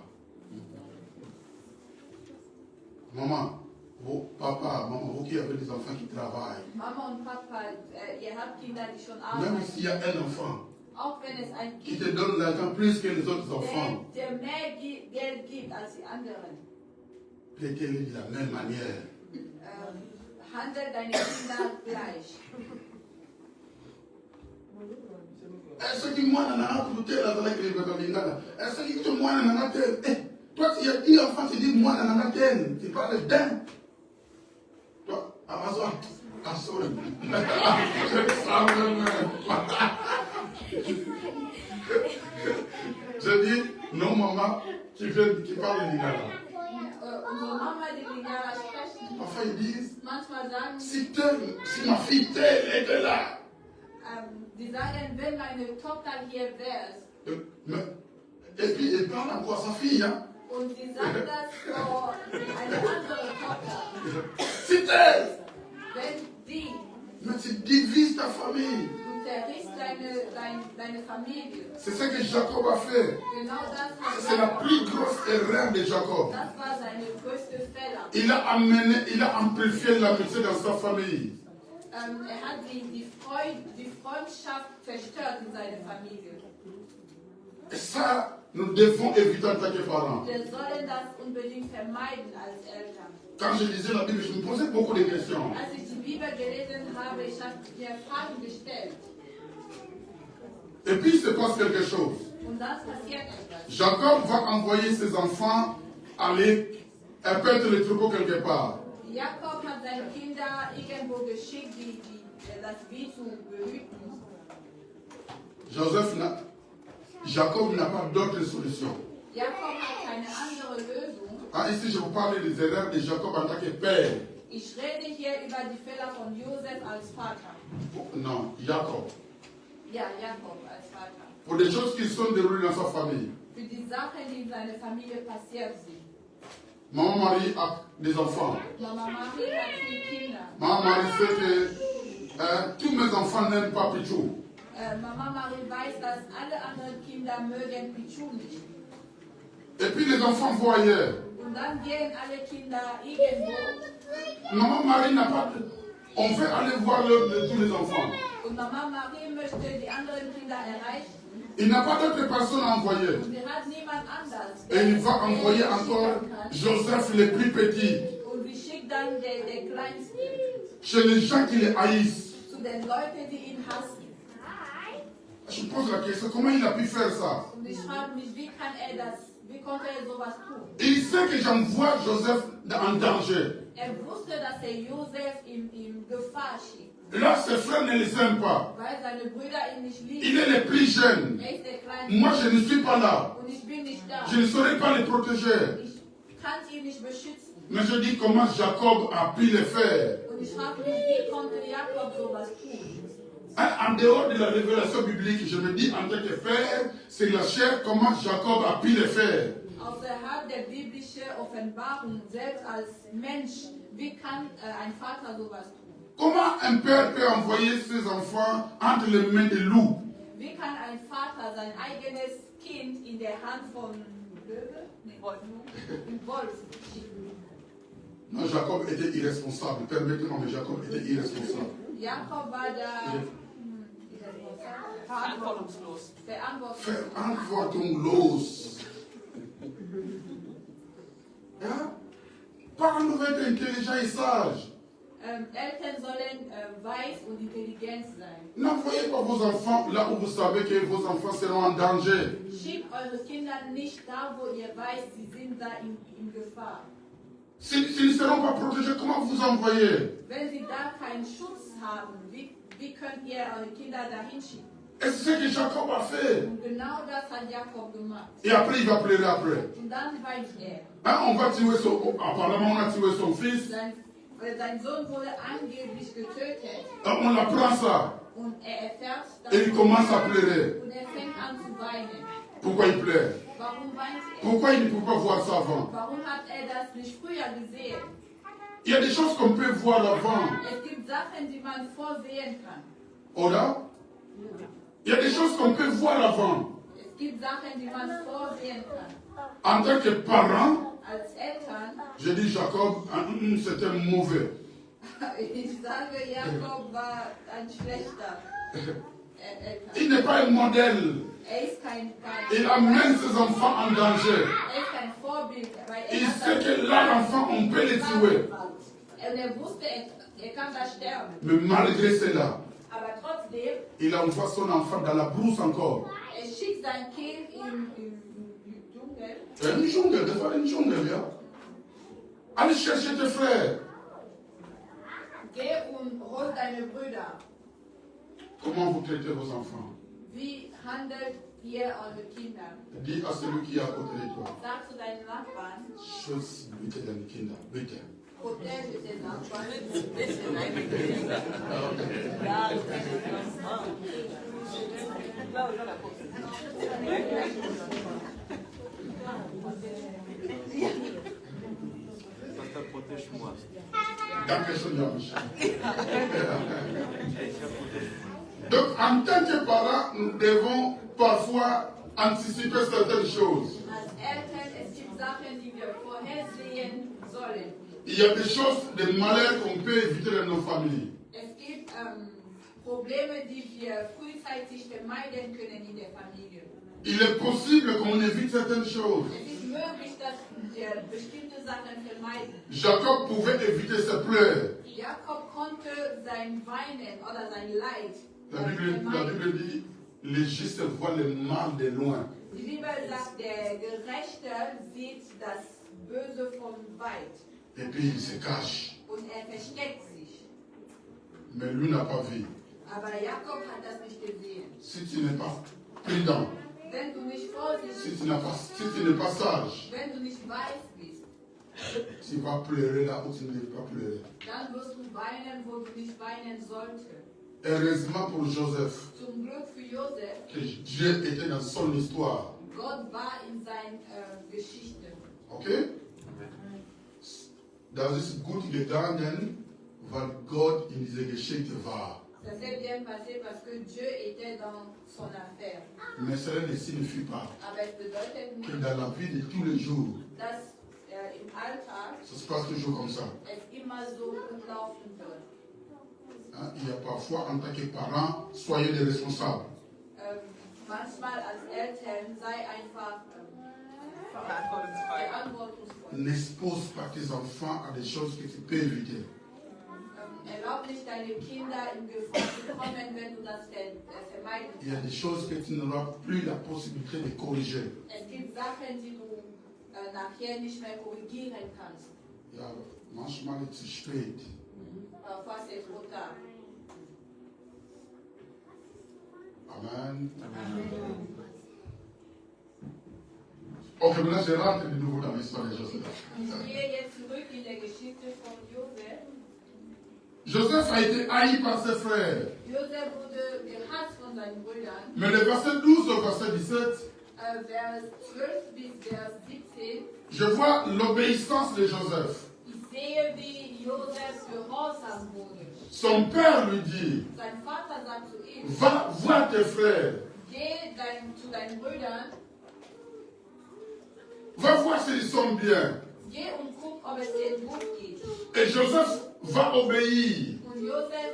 Maman, papa, maman, vous qui avez des enfants qui travaillent, Mama und Papa, ihr habt Kinder, die schon même arbeiten. s'il y a un enfant Auch wenn es ein qui Kind te donne l'argent plus que les autres enfants, der mehr Geld gibt als die anderen, traitez-les de la même manière. handelt deine Kinder gleich. Est-ce que moi, nana, tout est là dans la grève de l'Ingala? Est-ce que moi, nana, toi, tu as dit enfant, tu dis moi, nana, tu parles d'un. Toi, Amazon, je dis, non, maman, qui parle l'Ingala. Unsere Mama, die Lingala sprechen, Parfois, ils disent, manchmal sagen si ma fille telle était là. die sagen, wenn meine Tochter hier wäre, Et puis, il parle encore à sa fille. Hein? und sie sagt das vor eine andere Tochter, C'est elle. wenn die, Mais tu divises ta famille. du zerrisst deine Familie. C'est ce que Jacob a fait. Genau das hat C'est la Jakob. plus grosse erreur de Jacob. Das war seine größte Fehler. Il a amplifié l'amitié dans sa famille. Er hat die Freundschaft zerstört in seiner Familie. Et ça, nous devons éviter en tant que parents. Wir sollen das unbedingt vermeiden als Eltern. Quand je lisais la Bible, je me posais beaucoup de questions. Als ich die Bibel gelesen habe, ich habe mir Fragen gestellt. Et puis, il se passe quelque chose. Und das passiert etwas. Jacob va envoyer ses enfants aller perdre les troupeaux quelque part. Jakob hat seine Kinder irgendwo geschickt, das Vieh zu behüten. Jacob n'a pas d'autre solution. Jakob hat keine andere Lösung. Ah, ici, je vous parle des erreurs de Jacob en tant que père. Ich rede hier über die Fehler von Josef als Vater. Non, Jacob. Ja, Jakob als Vater. Pour des choses qui sont déroulées dans sa famille. Für die Sachen, die in seiner Familie passiert sind. Maman Marie a des enfants. Mama Marie hat 4 Kinder. Maman Marie sait que Tous mes enfants n'aiment pas Pichou. Mama Marie weiß, dass alle anderen Kinder mögen Pichu nicht. Et puis les enfants vont ailleurs. Und dann gehen alle Kinder irgendwo. Maman Marie n'a pas... On veut aller voir tous les enfants. Und Mama Marie möchte die anderen Kinder erreichen. Il n'a pas d'autres personnes à envoyer. Und er hat niemand anders. Et il va envoyer encore Joseph le plus petit. Und sie schickt dann den Kleinsten Chez les gens qui les haïssent. zu den Leuten, die ihn hassen. Je pose la question, comment il a pu faire ça? Und ich frage mich, wie konnte er sowas tun? Il sait que j'envoie Joseph en danger. Wusste, dass Josef in Gefahr schickt. Là, ses frères ne les aiment pas. Weil seine Brüder ihn nicht lieben. Il est le plus jeune. Ist der Kleinste. Moi, je ne suis pas là. Und ich bin nicht da. Je ne saurais pas les protéger. Ich kann ihn nicht beschützen. Mais je dis comment Jacob a pu le faire. Und ich frage mich, wie konnte Jakob sowas tun? En dehors de la révélation biblique, je me dis en tant que père, c'est la chair, comment Jacob a pu le faire. Außerhalb der biblischen Offenbarung, selbst als Mensch, wie kann ein Vater sowas tun? Comment un père peut envoyer ses enfants entre les mains des loups? Wie kann ein Vater sein eigenes Kind in der Hand von Löwe? Nee, Wolf schicken? Non, Jacob était irresponsable. Permettez-moi, mais Jacob était irresponsable. Jakob war da Verantwortungslos. Verantwortungslos. Ja? Parents doivent être intelligents et sages. Eltern sollen weise und intelligent sein. N'envoyez pas vos enfants là où vous savez que vos enfants seront en danger. Schickt eure Kinder nicht da, wo ihr weißt, sie sind da in Gefahr. S'ils ne seront pas protégés, comment vous envoyez? Wenn sie da keinen Schutz haben, wie könnt ihr eure Kinder dahin schicken? Et c'est ce que Jacob a fait. Und genau das hat Jakob gemacht. Et après, il va pleurer après. Und dann weint er. Hein, on va tuer son... Apparemment, on a tué son fils. Sein Sohn wurde angeblich getötet. On apprend ça. Und er erfährt das. Et il commence à pleurer. Und er fängt an zu weinen. Pourquoi il pleure? Warum weint er? Pourquoi il ne peut pas voir ça avant? Warum hat er das nicht früher gesehen? Il y a des choses qu'on peut voir avant. Es gibt Sachen, die man vorsehen kann. Oder? Il y a des choses qu'on peut voir avant. Es gibt Sachen, die man vorsehen kann. En tant que parent, Als Eltern, je dis Jacob, c'était mauvais. ich sage, Jakob war ein schlechter Eltern. Il n'est pas un modèle. Er ist kein Il amène ses enfants en danger. Er ist kein Vorbild, weil Il sait que là, l'enfant, on peut le tuer. Und er wusste, er kann da sterben. Mais malgré cela, Aber trotzdem, il envoie son enfant dans la brousse encore. er schickt sein Kind im Dschungel. Une jungle, des fois une jungle, ja. Allez chercher tes frères. Geh und hol deine Brüder. Comment vous traitez vos enfants? Wie handelt ihr eure Kinder? Dis à celui qui est à côté de toi. Sag zu deinen Nachbarn, Schutz bitte deine Kinder, bitte. protège tes Nachbarn. Pasteur, protège-moi. Danke Seigneur. Donc, en tant que parents, nous devons parfois anticiper certaines choses. Als Eltern, es gibt Sachen, die wir vorhersehen sollen. Il y a des choses, des malheurs qu'on peut éviter dans nos familles. Es gibt Probleme, die wir frühzeitig vermeiden können in der Familie. Il est possible qu'on évite certaines choses. Es ist möglich, dass wir bestimmte Sachen vermeiden. Jacob pouvait éviter ses pleurs. Jakob konnte sein Weinen oder sein Leid La Bible dit, les justes voient le mal de loin. Die Bibel sagt, der Gerechte sieht das Böse von weit Et puis il se cache. und er versteckt sich. Mais lui n'a pas vu. Aber Jakob hat das nicht gesehen. Si tu n'es pas prudent, Wenn du nicht vorsichtig si tu n'es pas sage, wenn du nicht weiß bist, tu vas pleurer là où tu ne devais pas pleurer. dann wirst du weinen, wo du nicht weinen solltest. Heureusement pour Joseph, Zum Glück für Josef, que Dieu était dans son histoire. Gott war in seiner Geschichte. Okay? Das ist gut gegangen, weil Gott in diese Geschichte war. Ça s'est bien passé parce que Dieu était dans son affaire. Mais cela ne signifie pas Aber es bedeutet que nicht, dans la vie de tous les jours, dass im Alltag ça se passe toujours comme ça. es immer so gut laufen wird. Hein, il y a parfois, en tant que parents, soyez des responsables. Manchmal als Eltern sei einfach verantwortungsvoll. N'expose pas tes enfants à des choses que tu peux éviter. Erlaub nicht deine Kinder in Gefahr zu kommen, wenn du das vermeiden Il y a des kannst. choses que tu n'auras plus la possibilité de corriger. Es gibt Sachen, die du nachher nicht mehr korrigieren kannst. Ja, manchmal ist es spät. Parfois c'est trop tard. Amen. Ok, maintenant je rentre de nouveau dans l'histoire de Joseph. Ich gehe jetzt zurück in der Geschichte von Josef. Joseph a été haï par ses frères. Josef wurde gehasst von seinen Brüdern. Mais le verset 12 au verset 17, Vers 12 bis Vers 17. je vois l'obéissance de Joseph. Ich sehe, wie Josef gehorsam wurde. Son père lui dit, Sein Vater sagt zu ihm, va voir tes frères, geh zu deinen Brüdern, va voir s'ils sont bien. geh und guck, ob es denen gut geht. Et Joseph va obéir. Und Josef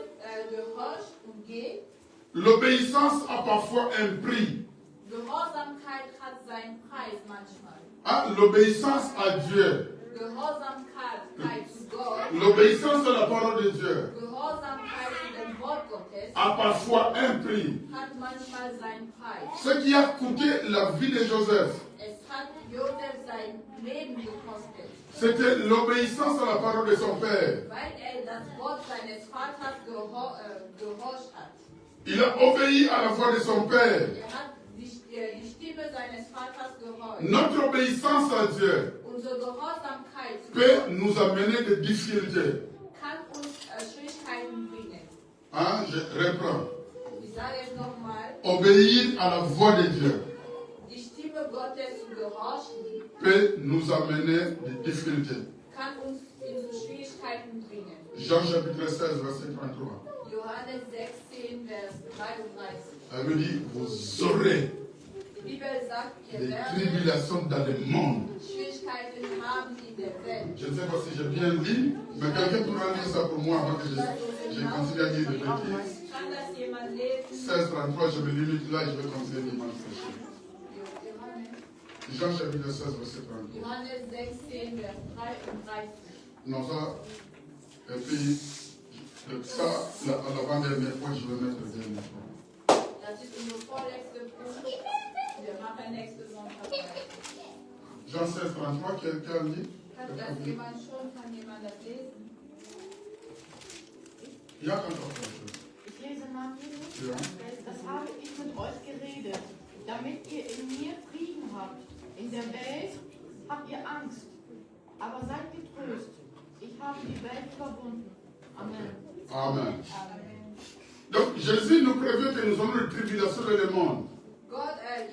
gehorcht und geht. L'obéissance a parfois un prix. Gehorsamkeit hat seinen Preis manchmal. Hein, l'obéissance à Dieu, Gehorsamkeit zu Gott, l'obéissance à la parole de Dieu Gehorsamkeit zu dem Wort Gottes a parfois un prix. hat manchmal seinen Preis. Ce qui a coûté la vie de Joseph, Es hat Josef sein Leben gekostet, c'était l'obéissance à la parole de son père. weil das Wort seines Vaters gehorcht hat. Il a obéi à la voix de son père. Hat die Stimme seines Vaters gehorcht. Notre obéissance à Dieu Unsere Gehorsamkeit zu peut Gott nous amener des difficultés. kann uns Schwierigkeiten bringen. Hein, je reprends. Ich sage es nochmal, Obéir à la voix de Dieu die Stimme Gottes zu gehorchen, peut nous amener des difficultés. kann uns in so Schwierigkeiten bringen. Jean chapitre 16, verset 33. Johannes 16, Vers 33. Elle me dit, vous aurez Die Bibel sagt, ihr des werdet tribulations dans le monde. Schwierigkeiten haben in der Welt. Je ne sais pas si j'ai bien dit, mais quelqu'un pourra lire ça pour moi avant que je continue à dire des bêtises. Kann das jemand lesen? 16, 33, je me limite là, je vais continuer dimanche prochain. Jean chapitre 16, verset 33. Johannes 16, Vers 33. Non, ça, et puis, ça, à l'avant-dernière fois, je vais mettre le dernier point. Das ist unser vorletzter Punkt. Wir machen nächste Sonntag weiter. Jean 16, 33, quelqu'un lit? Kann das jemand schon? Kann jemand das lesen? Ja, kann auch sein. Ich lese mal hier. Ja. Das habe ich mit euch geredet, damit ihr in mir Frieden habt. In der Welt habt ihr Angst, aber seid getröst. Ich habe die Welt überwunden. Amen. Amen. Donc, Jésus nous prévient que nous avons une tribulation dans le monde.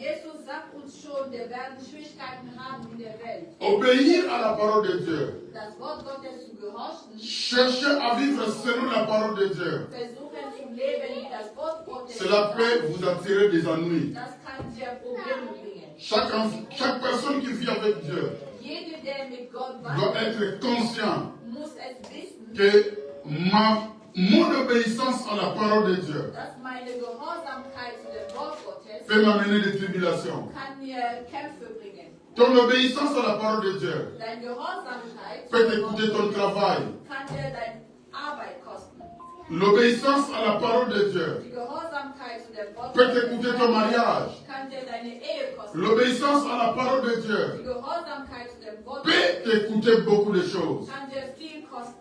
Jesus sagt uns schon, wir werden Schwierigkeiten haben in der Welt. Obéir à la parole de Dieu. Das Wort Gottes zu gehorchen, Cherchez à vivre selon la parole de Dieu. versuchen zu leben, wie das Wort Gottes. Cela peut vous attirer des ennuis. Das kann dir Probleme bringen. Chaque personne qui vit avec Dieu Jeder, der mit Gott doit wandelt, être conscient muss es wissen, que mon obéissance à la parole de Dieu dass meine Gehorsamkeit zu dem Wort Gottes peut m'amener des tribulations. kann mir Kämpfe bringen. Ton obéissance à la parole de Dieu Deine Gehorsamkeit peut t'écouter ton travail. kann dir deine Arbeit kosten. L'obéissance à la parole de Dieu Die Gehorsamkeit zu dem Wort peut t'écouter ton mariage. kann dir deine Ehe kosten. L'obéissance à la parole de Die Dieu Gehorsamkeit zu dem Wort peut t'écouter beaucoup de choses. kann dir viel kosten.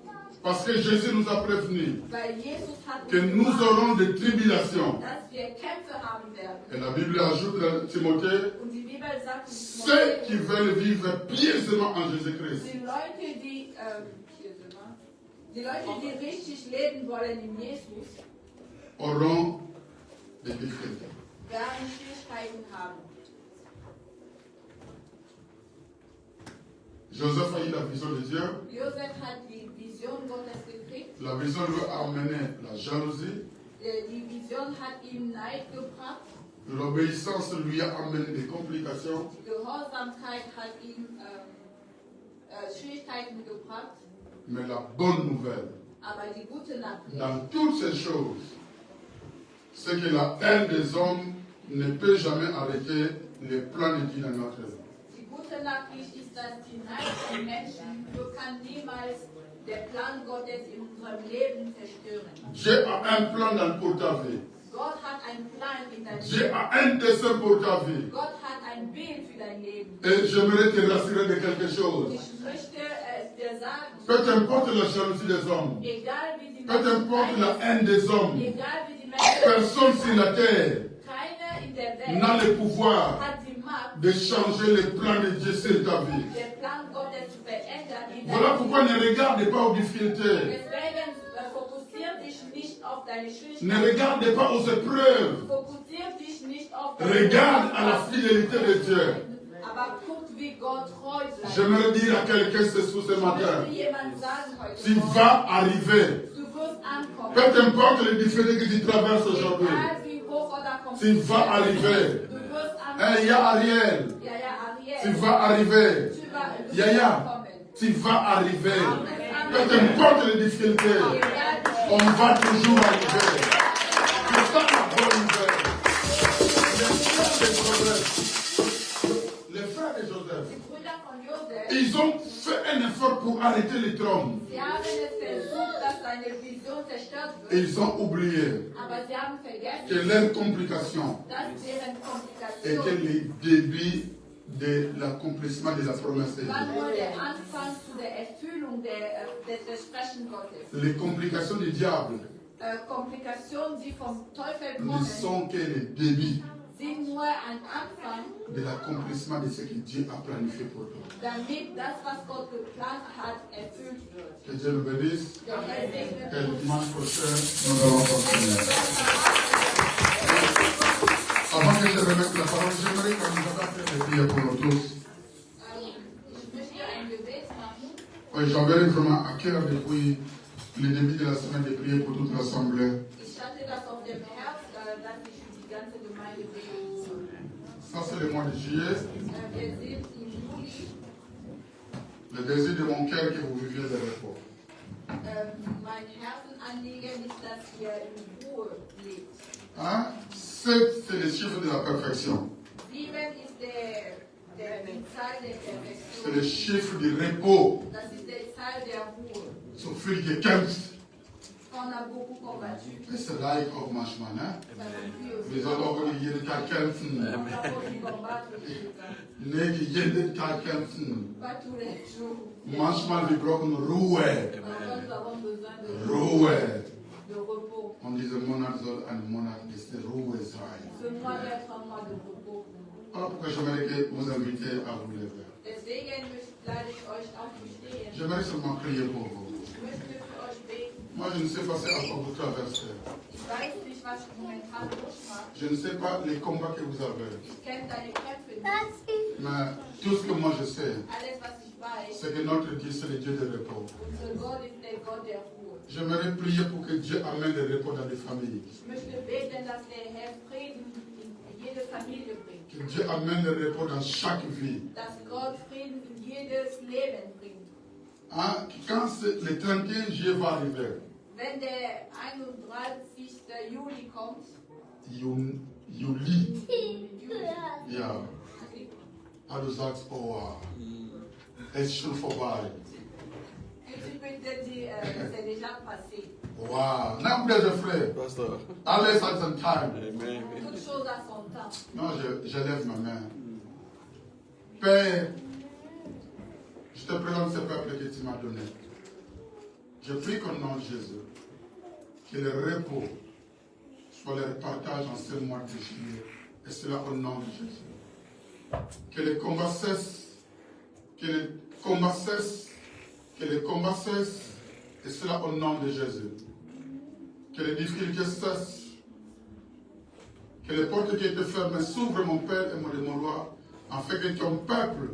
Parce que Jésus nous a prévenu Weil Jesus hat que nous aurons des tribulations. dass wir Kämpfe haben werden. Et la Bible ajoute dans Timothée, Und die Bibel sagt uns, ceux qui veulent vivre pieusement en Jésus-Christ die Leute, die richtig leben wollen in Jesus, auront des difficultés. werden Schwierigkeiten haben. Joseph a eu la vision de Dieu. Josef hat die Vision Gottes gekriegt. La vision lui a amené la jalousie. Die Division hat ihm Neid gebracht. L'obéissance lui a amené des complications. Die Gehorsamkeit hat ihm Schwierigkeiten gebracht. Mais la bonne nouvelle, Aber die gute Nachricht, dans toutes ces choses, c'est que la haine des hommes ne peut jamais arrêter les plans de Dieu dans notre vie. die gute Nachricht ist, dass die Neid der Menschen kann niemals der Plan Gottes in unserem Leben zerstören. Dieu a un plan pour ta vie. Gott hat einen Plan in deinem Dieu Leben. a un dessein pour ta vie. Gott hat ein Bild für dein Leben. Et j'aimerais te rassurer de quelque chose. Ich möchte dir sagen, Peu importe la jalousie des hommes, egal wie die peu importe la haine des hommes, egal wie die Menschen, personne sur la terre keiner in der Welt n'a le pouvoir hat die Macht, de changer les plans de Dieu sur ta vie. den Plan Gottes zu verändern. In Voilà deinem pourquoi ne regarde pas aux difficultés. Deswegen fokussier dich nicht auf deine Ne Schwierigkeiten. regarde pas aux épreuves. Fokussier dich nicht auf Regarde à la fidélité de Dieu. aber guck, wie Gott treu bleibt. J'aimerais dire à quelqu'un ce Ich matin, möchte jemand sagen heute tu Morgen, vas arriver. du wirst ankommen. Peu importe les difficultés que tu traverses aujourd'hui, Egal wie hoch oder tu kompliziert, vas arriver. du wirst Hein, ankommen. Y'a Ariel, Ja, Ariel. tu vas arriver. Du Yaya, wirst kommen. tu vas arriver. Peu importe les difficultés, on va toujours arriver. C'est ça la bonne nouvelle. Les frères de Joseph, Die Brüder von Josef, ils ont fait un effort pour arrêter les trônes. sie haben es versucht, dass seine Vision zerstört Et wird, ils ont oublié aber sie haben que vergessen, leur complication dass deren était Komplikation le début de l'accomplissement de la promesse de war Dieu. nur der Anfang zu der Erfüllung des Versprechen Gottes. Les complications du diable Komplikationen, die vom Teufel ne kommen, sont que le début sind nur ein Anfang, de l'accomplissement de ce que Dieu a planifié pour toi. damit das, was Gott geplant hat, erfüllt wird. Que Dieu nous bénisse. Der Herr segne Et le uns. dimanche prochain, nous allons continuer. Avant que je remette la parole, j'aimerais que nous avons fait des prières pour nous tous. Ich möchte ein Gebet machen. Oui, j'avais vraiment à cœur depuis le début de la semaine de prier pour toute l'Assemblée. Ich hatte das auf dem Herz, dass ich für die ganze Gemeinde beten soll. Ça, c'est le mois de juillet. Wir sind im Juli. Le désir de mon cœur que vous viviez le repos. Mein Herzenanliegen ist, dass ihr in Ruhe lebt. Hein? 7, c'est le chiffre de la perfection. 7 ist die Zahl der C'est le Perfektion. chiffre du repos. Das ist die Zahl der Ruhe. So viel gekämpft. On a beaucoup combattu. Das ist Reich auch manchmal, ne? Ça non plus aussi. Wir sollten auch jeden Tag kämpfen. On a beaucoup combattre tous les temps. Nicht jeden Tag kämpfen. Pas tous les jours. Manchmal wir brauchen Ruhe. Parfois, nous avons besoin Ruhe. de repos. Und dieser Monat soll ein Monat des Ruhe sein. Ce mois doit être un mois de repos. Voilà pourquoi j'aimerais que vous inviter à vous lever. Deswegen lade ich euch aufzustehen. J'aimerais seulement prier pour vous. Ich möchte für euch beten. Moi, je ne sais pas ce à quoi vous traversez. Ich weiß nicht, was ich momentan durchmache. Je ne sais pas les combats que vous avez. Ich kenne deine Kämpfe nicht. Mais tout ce que moi je sais, Alles, was ich weiß, c'est que notre Dieu, c'est le Dieu de repos. unser Gott ist der Gott der Ruhe. J'aimerais prier pour que Dieu amène le repos dans les familles. Ich möchte beten, dass der Herr Frieden in jede Familie bringt. Que Dieu amène le repos dans chaque vie. Dass Gott Frieden in jedes Leben bringt. Hein? Quand le 31 juillet va arriver, Wenn der 31. Juli kommt, Juli, Juli, ja, du sagst, oh, es ist schon vorbei. et tu peux te dire, c'est déjà passé. Wow. Now, mes frères, Pastor. alles at some time. Amen. Toute chose à son temps. Non, je lève ma main. Père, je te présente ce peuple que tu m'as donné. Je prie qu'au nom de Jésus, que le repos soit leur partage en ce mois de juillet. Et cela au nom de Jésus. Que les combats cessent. Que les combats cessent. Que les combats cessent. Et cela au nom de Jésus. Que les difficultés cessent. Que les portes qui étaient fermées s'ouvrent, mon Père et mon roi, afin que ton peuple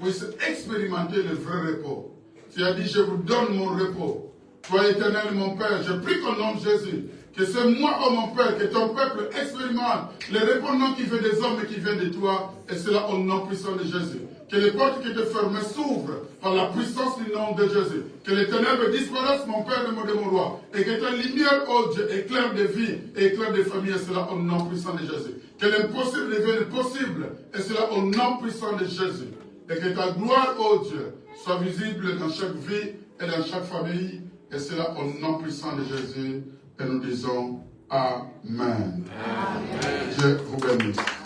puisse expérimenter le vrai repos. Tu as dit, je vous donne mon repos. Toi, éternel, mon Père, je prie qu'au nom de Jésus, Que c'est moi, oh mon Père, que ton peuple expérimente les répondants qui viennent des hommes et qui viennent de toi, et cela au nom puissant de Jésus. Que les portes qui étaient fermées s'ouvrent par la puissance du nom de Jésus. Que les ténèbres disparaissent, mon Père de mon roi. Et que ta lumière, oh Dieu, éclaire des vies et éclaire des familles, et cela au nom puissant de Jésus. Que l'impossible devienne possible, et cela au nom puissant de Jésus. Et que ta gloire, oh Dieu, soit visible dans chaque vie et dans chaque famille, et cela au nom puissant de Jésus. Et nous disons Amen. Amen. Je vous bénisse.